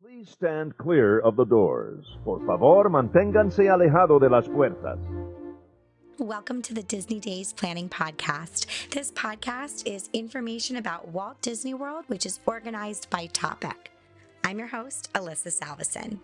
Please stand clear of the doors. Por favor, manténganse alejado de las puertas. Welcome to the Disney Days Planning Podcast. This podcast is information about Walt Disney World, which is organized by topic. I'm your host, Alyssa Salveson.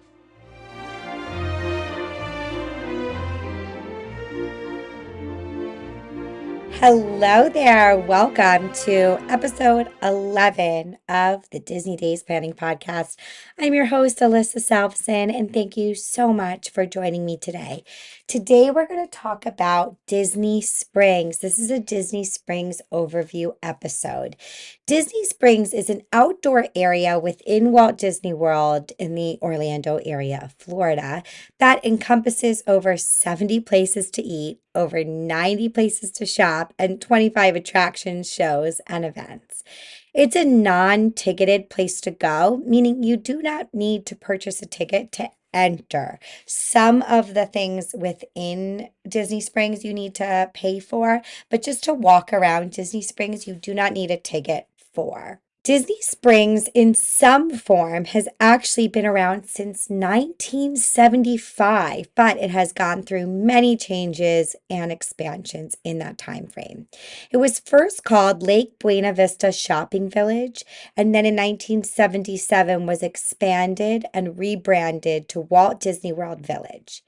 Hello there. Welcome to episode 11 of the Disney Days Planning Podcast. I'm your host, Alyssa Salveson, and thank you so much for joining me today. Today, we're going to talk about Disney Springs. This is a Disney Springs overview episode. Disney Springs is an outdoor area within Walt Disney World in the Orlando area of Florida that encompasses over 70 places to eat, over 90 places to shop, and 25 attractions, shows, and events. It's a non-ticketed place to go, meaning you do not need to purchase a ticket to enter. Some of the things within Disney Springs you need to pay for, but just to walk around Disney Springs, you do not need a ticket for. Disney Springs, in some form, has actually been around since 1975, but it has gone through many changes and expansions in that time frame. It was first called Lake Buena Vista Shopping Village, and then in 1977 was expanded and rebranded to Walt Disney World Village.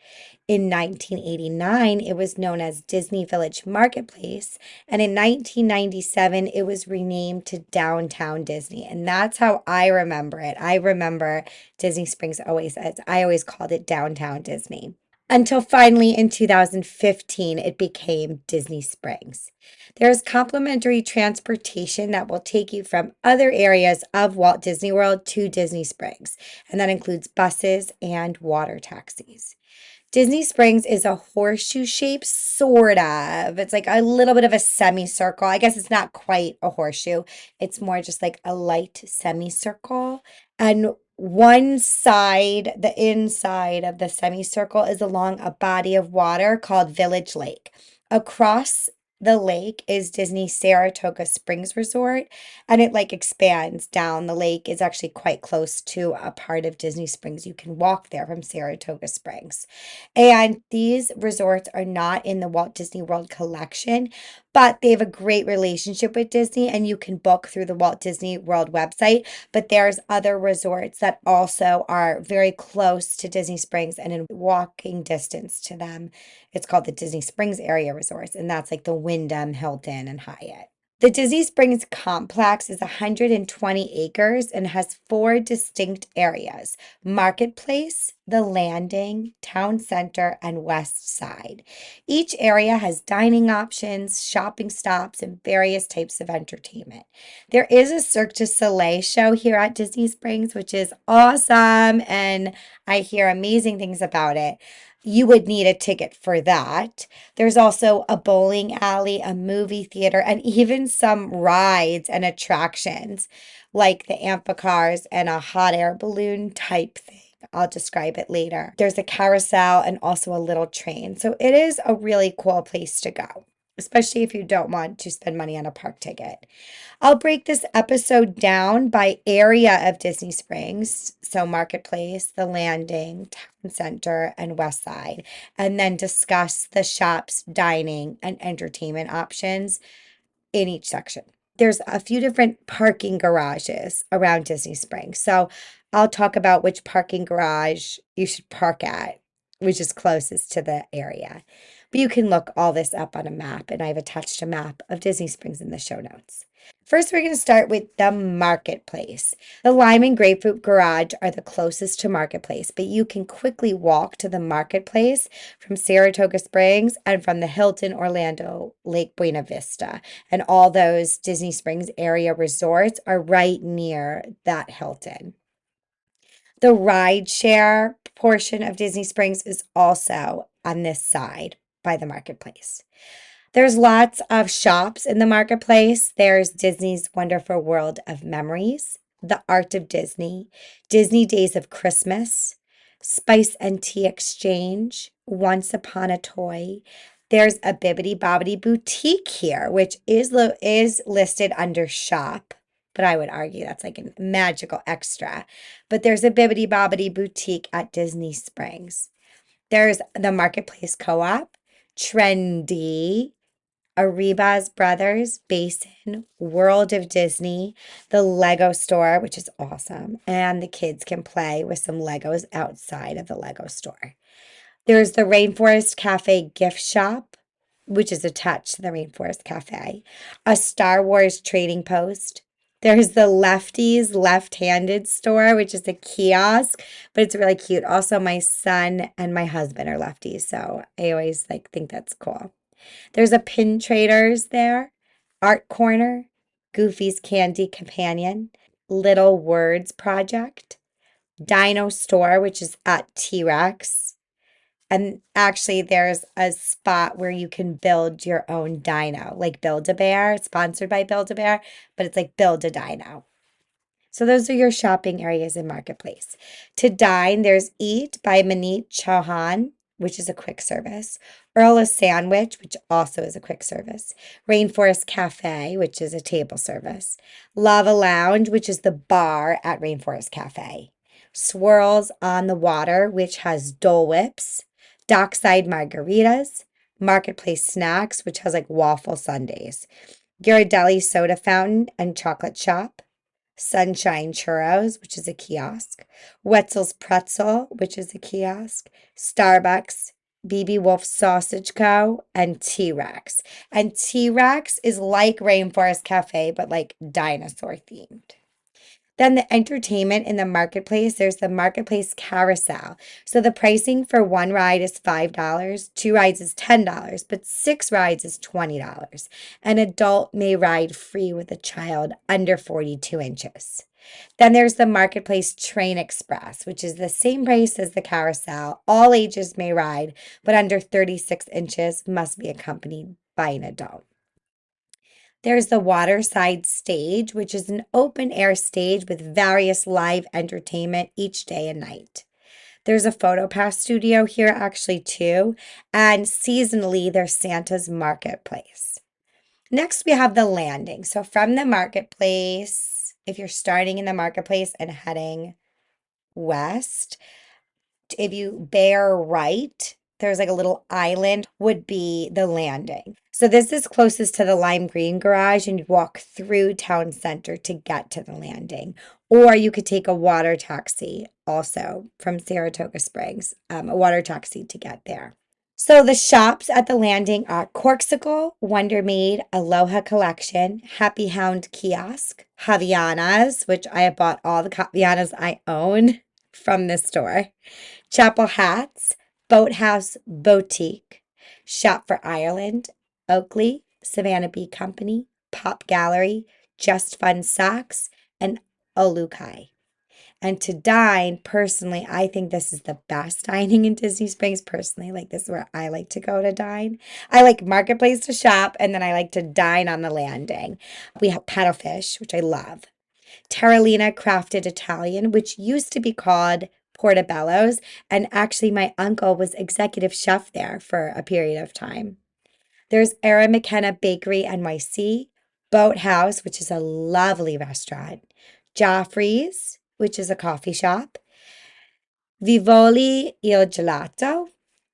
In 1989, it was known as Disney Village Marketplace, and in 1997, it was renamed to Downtown Disney, and that's how I remember it. I remember Disney Springs I always called it Downtown Disney. Until finally in 2015, it became Disney Springs. There's complimentary transportation that will take you from other areas of Walt Disney World to Disney Springs, and that includes buses and water taxis. Disney Springs is a horseshoe shape, sort of. It's like a little bit of a semicircle. I guess it's not quite a horseshoe. It's more just like a light semicircle. And one side, the inside of the semicircle, is along a body of water called Village Lake. Across the lake is Disney Saratoga Springs Resort, and it like expands down the lake. It's actually quite close to a part of Disney Springs. You can walk there from Saratoga Springs. And these resorts are not in the Walt Disney World collection, but they have a great relationship with Disney, and you can book through the Walt Disney World website. But there's other resorts that also are very close to Disney Springs and in walking distance to them. It's called the Disney Springs Area Resorts, and that's like the Wyndham, Hilton, and Hyatt. The Disney Springs complex is 120 acres and has four distinct areas: Marketplace, the Landing, Town Center, and West Side. Each area has dining options, shopping stops, and various types of entertainment. There is a Cirque du Soleil show here at Disney Springs, which is awesome, and I hear amazing things about it. You would need a ticket for that. There's also a bowling alley, a movie theater, and even some rides and attractions like the amphicars and a hot air balloon type thing. I'll describe it later. There's a carousel and also a little train. So it is a really cool place to go, especially if you don't want to spend money on a park ticket. I'll break this episode down by area of Disney Springs, so Marketplace, the Landing, Town Center, and West Side, and then discuss the shops, dining, and entertainment options in each section. There's a few different parking garages around Disney Springs, so I'll talk about which parking garage you should park at, which is closest to the area. But you can look all this up on a map, and I've attached a map of Disney Springs in the show notes. First, we're going to start with the Marketplace. The Lime and Grapefruit Garage are the closest to Marketplace, but you can quickly walk to the Marketplace from Saratoga Springs and from the Hilton, Orlando, Lake Buena Vista. And all those Disney Springs area resorts are right near that Hilton. The ride share portion of Disney Springs is also on this side by the Marketplace. There's lots of shops in the Marketplace. There's Disney's Wonderful World of Memories, The Art of Disney, Disney Days of Christmas, Spice and Tea Exchange, Once Upon a Toy. There's a Bibbidi Bobbidi Boutique here, which is listed under shop but I would argue that's like a magical extra. But there's a Bibbidi Bobbidi boutique at Disney Springs. There's the Marketplace Co-op, Trendy, Arribas Brothers, Basin, World of Disney, the Lego store, which is awesome, and the kids can play with some Legos outside of the Lego store. There's the Rainforest Cafe gift shop, which is attached to the Rainforest Cafe, a Star Wars trading post. There's the Lefties Left-Handed store, which is a kiosk, but it's really cute. Also, my son and my husband are lefties, so I always like think that's cool. There's a Pin Traders there, Art Corner, Goofy's Candy Companion, Little Words Project, Dino Store, which is at T-Rex. And actually, there's a spot where you can build your own dino, like Build-A-Bear, sponsored by Build-A-Bear, but it's like Build a Dino. So those are your shopping areas in Marketplace. To dine, there's Eat by Manit Chauhan, which is a quick service. Earl of Sandwich, which also is a quick service. Rainforest Cafe, which is a table service. Lava Lounge, which is the bar at Rainforest Cafe. Swirls on the Water, which has Dole Whips. Dockside Margaritas. Marketplace Snacks, which has like waffle sundaes. Ghirardelli Soda Fountain and Chocolate Shop. Sunshine Churros, which is a kiosk, Wetzel's Pretzel, which is a kiosk, Starbucks, BB Wolf Sausage Co., and T-Rex. And T-Rex is like Rainforest Cafe, but like dinosaur themed. Then the entertainment in the marketplace, there's the marketplace carousel. So the pricing for one ride is $5, two rides is $10, but six rides is $20. An adult may ride free with a child under 42 inches. Then there's the Marketplace Train Express, which is the same price as the carousel. All ages may ride, but under 36 inches must be accompanied by an adult. There's the Waterside Stage, which is an open air stage with various live entertainment each day and night. There's a PhotoPass studio here, actually, too. And seasonally, there's Santa's Marketplace. Next, we have the landing. So, from the marketplace, if you're starting in the marketplace and heading west, if you bear right, there's like a little island, would be the landing. So this is closest to the lime green garage, and you walk through town center to get to the landing. Or you could take a water taxi also from Saratoga Springs, a water taxi to get there. So the shops at the landing are Corksicle, Wonder Maid, Aloha Collection, Happy Hound Kiosk, Javianas, which I have bought all the Javianas I own from this store. Chapel Hats, Boathouse Boutique, Shop for Ireland, Oakley, Savannah Bee Company, Pop Gallery, Just Fun Socks, and Olukai. And to dine, personally, I think this is the best dining in Disney Springs. Personally, like this is where I like to go to dine. I like Marketplace to shop, and then I like to dine on the landing. We have Paddlefish, which I love. Terralina Crafted Italian, which used to be called Portobello's. And actually, my uncle was executive chef there for a period of time. There's Era McKenna Bakery NYC, Boathouse, which is a lovely restaurant, Joffrey's, which is a coffee shop, Vivoli Il Gelato.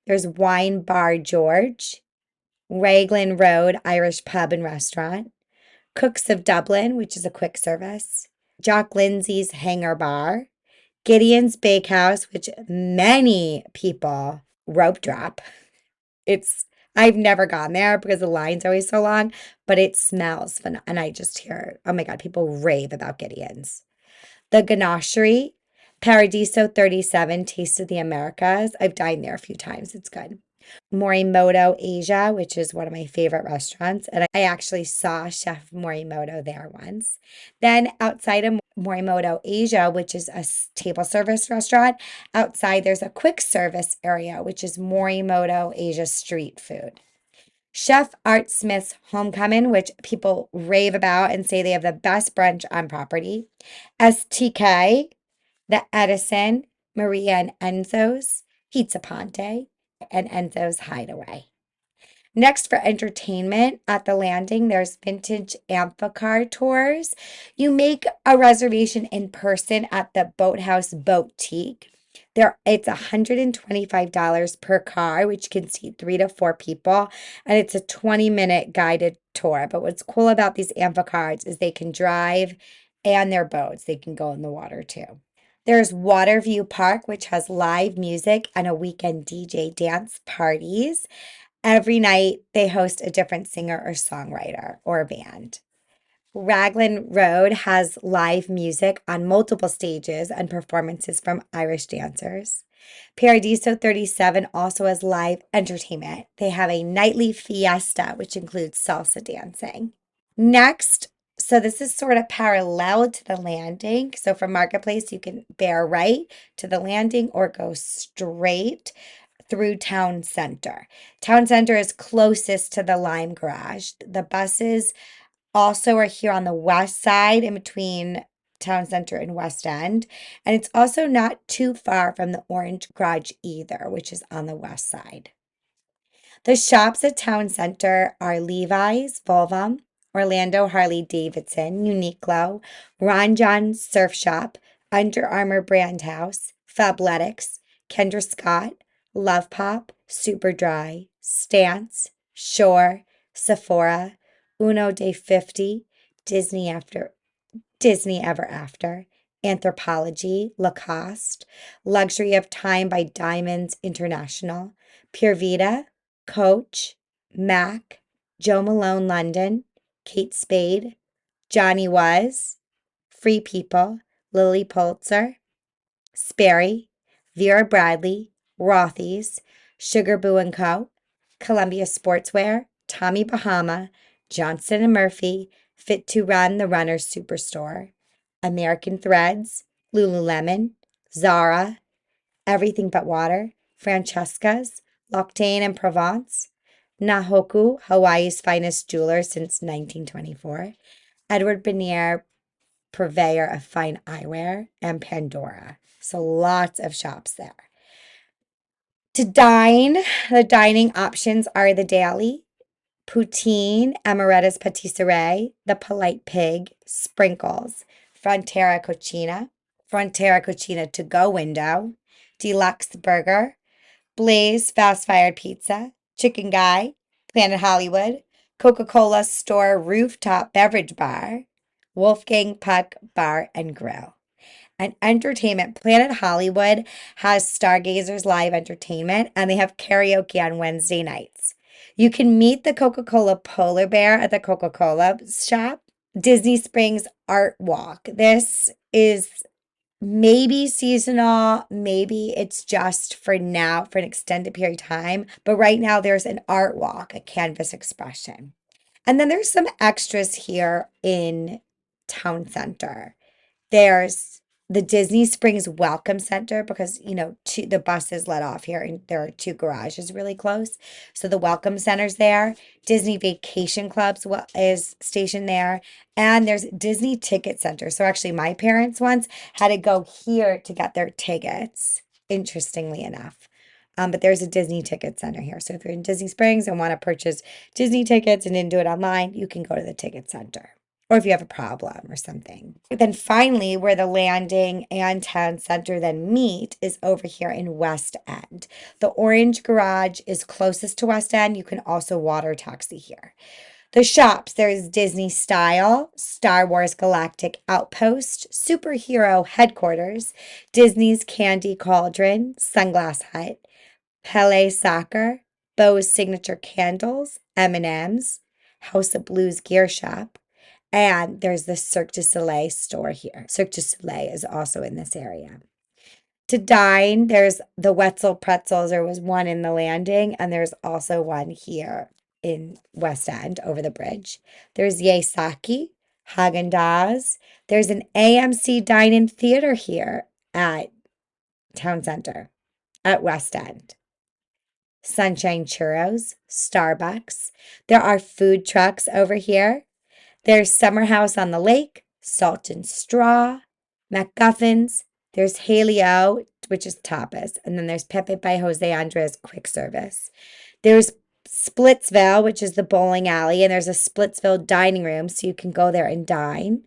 There's Wine Bar George, Raglan Road Irish Pub and Restaurant, Cooks of Dublin, which is a quick service, Jock Lindsay's Hangar Bar, Gideon's Bakehouse, which many people rope drop. It's I've never gone there because the line's always so long, but it smells fun. And I just hear, oh my God, people rave about Gideon's. The Ganachery, Paradiso 37, Taste of the Americas. I've dined there a few times. It's good. Morimoto Asia, which is one of my favorite restaurants. And I actually saw Chef Morimoto there once. Then outside of Morimoto Asia, which is a table service restaurant, outside there's a quick service area, which is Morimoto Asia street food. Chef Art Smith's Homecoming, which people rave about and say they have the best brunch on property. STK, the Edison, Maria and Enzo's, Pizza Ponte, and Enzo's Hideaway. Next, for entertainment at the landing, there's vintage amphicar tours. You make a reservation in person at the Boathouse Boutique. It's $125 per car, which can seat 3 to 4 people, and it's a 20-minute guided tour. But what's cool about these amphicars is they can drive and their boats. They can go in the water too. There's Waterview Park, which has live music and a weekend DJ dance parties. Every night they host a different singer or songwriter or band. Raglan Road has live music on multiple stages and performances from Irish dancers. Paradiso 37 also has live entertainment. They have a nightly fiesta, which includes salsa dancing. Next, so this is sort of parallel to the landing. So from Marketplace, you can bear right to the landing or go straight through Town Center. Town Center is closest to the Lime Garage. The buses also are here on the west side in between Town Center and West End. And it's also not too far from the Orange Garage either, which is on the west side. The shops at Town Center are Levi's, Volvam, Orlando Harley Davidson, Uniqlo, Ron John's Surf Shop, Under Armour Brand House, Fabletics, Kendra Scott, Love Pop, Superdry, Stance, Shore, Sephora, Uno Day 50, Disney Ever After, Anthropologie, Lacoste, Luxury of Time by Diamonds International, Pure Vita, Coach, Mac, Joe Malone London, Kate Spade, Johnny Was, Free People, Lily Pulitzer, Sperry, Vera Bradley, Rothy's, Sugar Boo and Co., Columbia Sportswear, Tommy Bahama, Johnston and Murphy, Fit to Run the Runner's Superstore, American Threads, Lululemon, Zara, Everything But Water, Francesca's, L'Octane and Provence, Nahoku, Hawaii's finest jeweler since 1924, Edward Bernier, purveyor of fine eyewear, and Pandora. So lots of shops there. To dine, the dining options are the Daily, Poutine, Amaretta's Patisserie, The Polite Pig, Sprinkles, Frontera Cucina to go window, Deluxe Burger, Blaze Fast Fired Pizza, Chicken Guy, Planet Hollywood, Coca-Cola Store Rooftop Beverage Bar, Wolfgang Puck Bar and Grill. And entertainment, Planet Hollywood has Stargazers live entertainment and they have karaoke on Wednesday nights. You can meet the Coca-Cola polar bear at the Coca-Cola shop. Disney Springs Art Walk. This is maybe seasonal, maybe it's just for now for an extended period of time. But right now there's an art walk, a canvas expression. And then there's some extras here in Town Center. There's the Disney Springs Welcome Center because, the buses let off here and there are 2 garages really close. So the Welcome Center's there. Disney Vacation Club's is stationed there. And there's Disney Ticket Center. So actually my parents once had to go here to get their tickets, interestingly enough. But there's a Disney Ticket Center here. So if you're in Disney Springs and want to purchase Disney tickets and didn't do it online, you can go to the Ticket Center. Or if you have a problem or something. Then finally, where the landing and Town Center then meet is over here in West End. The Orange Garage is closest to West End. You can also water taxi here. The shops, there's Disney Style, Star Wars Galactic Outpost, Superhero Headquarters, Disney's Candy Cauldron, Sunglass Hut, Pele Soccer, Bo's Signature Candles, M&M's, House of Blues Gear Shop, and there's the Cirque du Soleil store here. Cirque du Soleil is also in this area. To dine, there's the Wetzel Pretzels. There was one in the landing, and there's also one here in West End over the bridge. There's Yaesaki, Haagen-Dazs. There's an AMC Dine-In Theater here at Town Center, at West End. Sunshine Churros, Starbucks. There are food trucks over here. There's Summer House on the Lake, Salt and Straw, MacGuffins. There's Haley-O, which is tapas. And then there's Pepe by Jose Andres quick service. There's Splitsville, which is the bowling alley, and there's a Splitsville dining room, so you can go there and dine.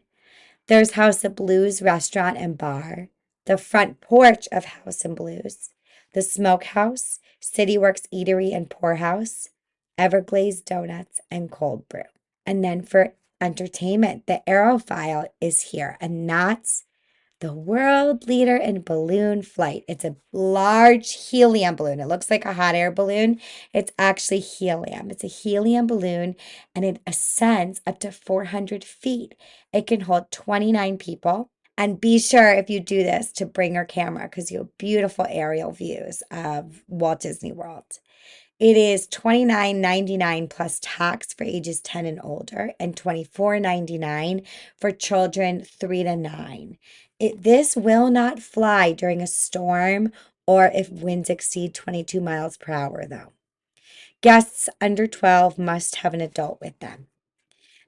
There's House of Blues restaurant and bar, the front porch of House and Blues, the Smokehouse, CityWorks Eatery and Poorhouse, Everglazed Donuts, and Cold Brew. And then for entertainment, the Aerophile is here, and that's the world leader in balloon flight. It's a large helium balloon. It looks like a hot air balloon. It's actually helium. It's a helium balloon and it ascends up to 400 feet. It can hold 29 people. And be sure if you do this to bring your camera because you have beautiful aerial views of Walt Disney World. It is $29.99 plus tax for ages 10 and older, and $24.99 for children 3 to 9. This will not fly during a storm or if winds exceed 22 miles per hour, though. Guests under 12 must have an adult with them.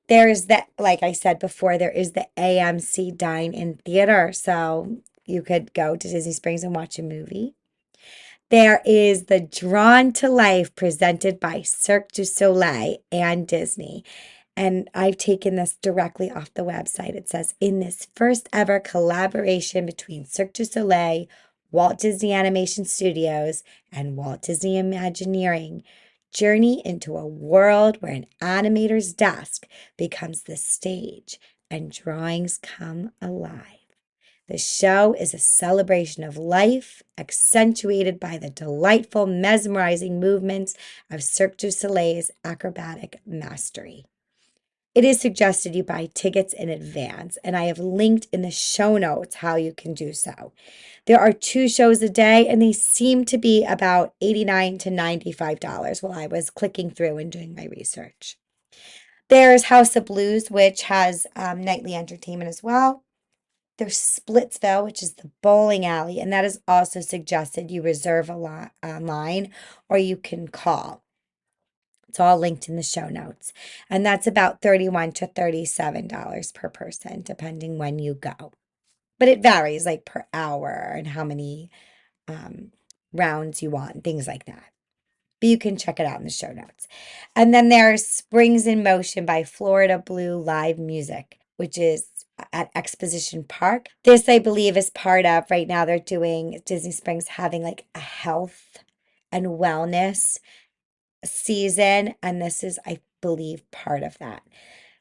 There's that, like I said before, there is the AMC Dine-In Theater, so you could go to Disney Springs and watch a movie. There is the Drawn to Life presented by Cirque du Soleil and Disney. And I've taken this directly off the website. It says, in this first ever collaboration between Cirque du Soleil, Walt Disney Animation Studios, and Walt Disney Imagineering, journey into a world where an animator's desk becomes the stage and drawings come alive. The show is a celebration of life, accentuated by the delightful, mesmerizing movements of Cirque du Soleil's acrobatic mastery. It is suggested you buy tickets in advance, and I have linked in the show notes how you can do so. There are 2 shows a day, and they seem to be about $89 to $95 while I was clicking through and doing my research. There's House of Blues, which has nightly entertainment as well. There's Splitsville, which is the bowling alley, and that is also suggested you reserve online or you can call. It's all linked in the show notes. And that's about $31 to $37 per person, depending when you go. But it varies like per hour and how many rounds you want, things like that. But you can check it out in the show notes. And then there's Springs in Motion by Florida Blue Live Music, which is at Exposition Park. This, I believe, is part of, right now they're doing Disney Springs having like a health and wellness season. And this is, I believe, part of that.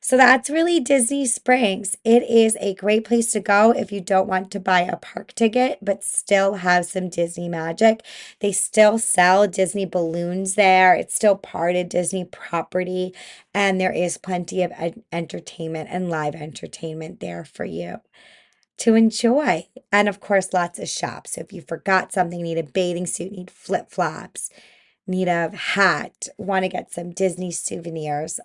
So that's really Disney Springs. It is a great place to go if you don't want to buy a park ticket, but still have some Disney magic. They still sell Disney balloons there. It's still part of Disney property, and there is plenty of entertainment and live entertainment there for you to enjoy. And of course, lots of shops. So if you forgot something, need a bathing suit, need flip-flops, need a hat, want to get some Disney souvenirs,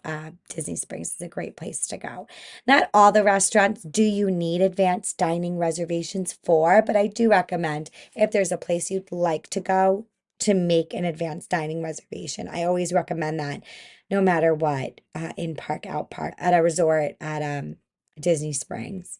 Disney Springs is a great place to go. Not all the restaurants do you need advanced dining reservations for, but I do recommend if there's a place you'd like to go to make an advanced dining reservation. I always recommend that no matter what, in park, out park, at a resort, at Disney Springs.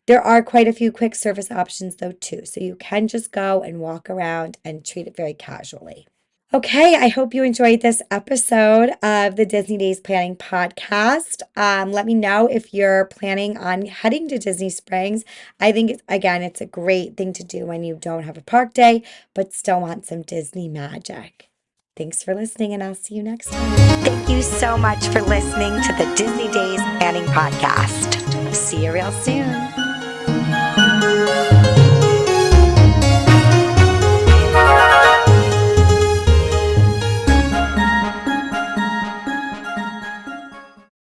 There are quite a few quick service options though too, so you can just go and walk around and treat it very casually. Okay, I hope you enjoyed this episode of the Disney Days Planning Podcast. Let me know if you're planning on heading to Disney Springs. I think, it's a great thing to do when you don't have a park day, but still want some Disney magic. Thanks for listening, and I'll see you next time. Thank you so much for listening to the Disney Days Planning Podcast. See you real soon.